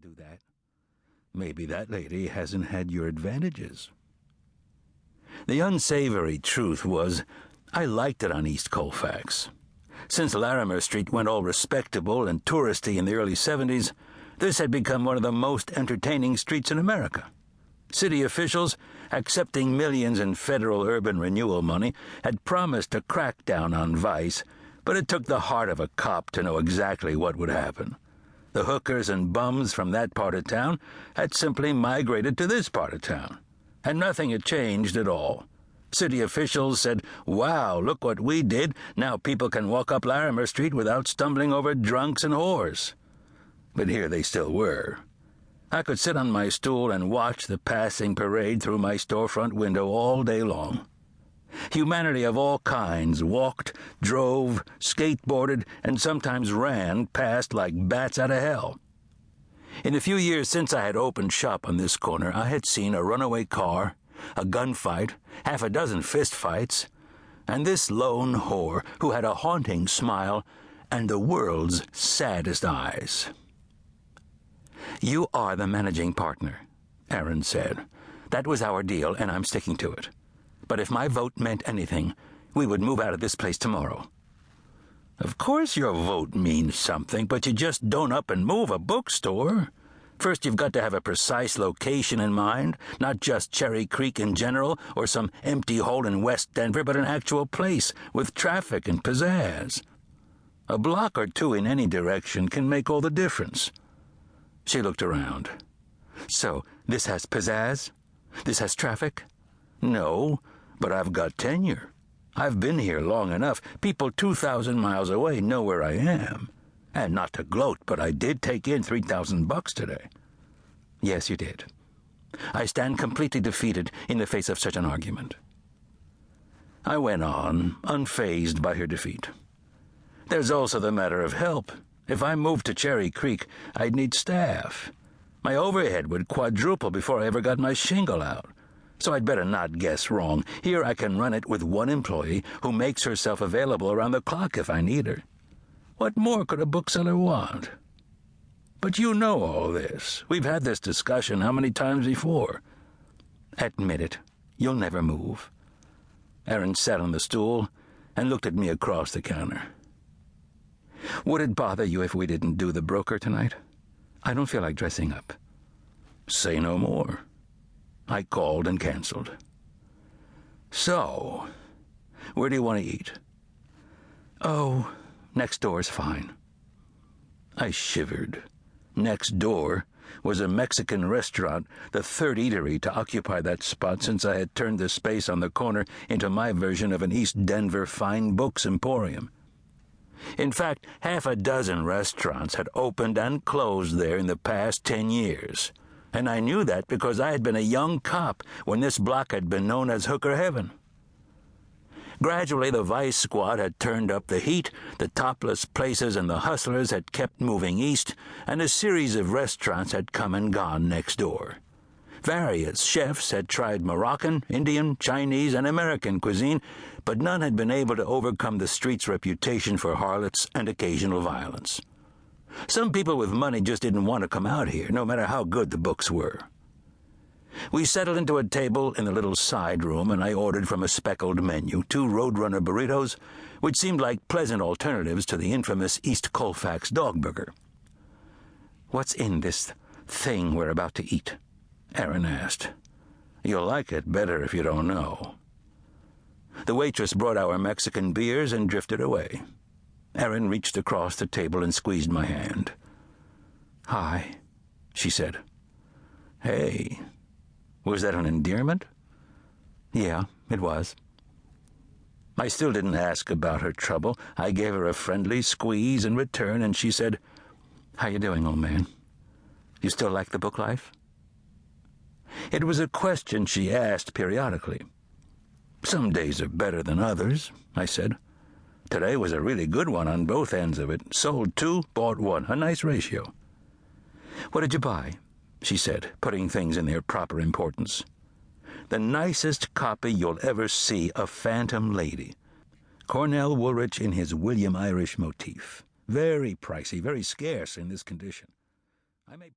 to do that. Maybe that lady hasn't had your advantages. The unsavory truth was, I liked it on East Colfax. Since Larimer Street went all respectable and touristy in the early 70s, this had become one of the most entertaining streets in America. City officials, accepting millions in federal urban renewal money, had promised to crack down on vice, but it took the heart of a cop to know exactly what would happen. The hookers and bums from that part of town had simply migrated to this part of town, and nothing had changed at all. City officials said, "Wow, look what we did. Now people can walk up Larimer Street without stumbling over drunks and whores." But here they still were. I could sit on my stool and watch the passing parade through my storefront window all day long. Humanity of all kinds walked, drove, skateboarded, and sometimes ran past like bats out of hell. In the few years since I had opened shop on this corner, I had seen a runaway car, a gunfight, half a dozen fistfights, and this lone whore who had a haunting smile and the world's saddest eyes. "You are the managing partner," Aaron said. "That was our deal, and I'm sticking to it. But if my vote meant anything, we would move out of this place tomorrow." "Of course your vote means something, but you just don't up and move a bookstore. First you've got to have a precise location in mind, not just Cherry Creek in general or some empty hole in West Denver, but an actual place with traffic and pizzazz. A block or two in any direction can make all the difference." She looked around. "So, this has pizzazz? This has traffic?" "No, but I've got tenure. I've been here long enough. People 2,000 miles away know where I am. And not to gloat, but I did take in $3,000 today." "Yes, you did. I stand completely defeated in the face of such an argument." I went on, unfazed by her defeat. "There's also the matter of help. If I moved to Cherry Creek, I'd need staff. My overhead would quadruple before I ever got my shingle out. So I'd better not guess wrong. Here I can run it with one employee who makes herself available around the clock if I need her. What more could a bookseller want? But you know all this. We've had this discussion how many times before?" "Admit it. You'll never move." Aaron sat on the stool and looked at me across the counter. "Would it bother you if we didn't do the broker tonight? I don't feel like dressing up." "Say no more." I called and canceled. "So, where do you want to eat?" "Oh, next door's fine." I shivered. Next door was a Mexican restaurant, the third eatery to occupy that spot since I had turned the space on the corner into my version of an East Denver fine books emporium. In fact, half a dozen restaurants had opened and closed there in the past 10 years, and I knew that because I had been a young cop when this block had been known as Hooker Heaven. Gradually, the vice squad had turned up the heat, the topless places and the hustlers had kept moving east, and a series of restaurants had come and gone next door. Various chefs had tried Moroccan, Indian, Chinese, and American cuisine, but none had been able to overcome the street's reputation for harlots and occasional violence. Some people with money just didn't want to come out here, no matter how good the books were. We settled into a table in the little side room, and I ordered from a speckled menu 2 Roadrunner burritos, which seemed like pleasant alternatives to the infamous East Colfax dog burger. "What's in this thing we're about to eat?" Aaron asked. "You'll like it better if you don't know." The waitress brought our Mexican beers and drifted away. Aaron reached across the table and squeezed my hand. "Hi," she said. "Hey. Was that an endearment?" "Yeah, it was." I still didn't ask about her trouble. I gave her a friendly squeeze in return, and she said, "How you doing, old man? You still like the book life?" It was a question she asked periodically. "Some days are better than others," I said. "Today was a really good one on both ends of it. Sold 2, bought 1. A nice ratio." "What did you buy?" she said, putting things in their proper importance. "The nicest copy you'll ever see, a Phantom Lady. Cornell Woolrich in his William Irish motif. Very pricey, very scarce in this condition. I may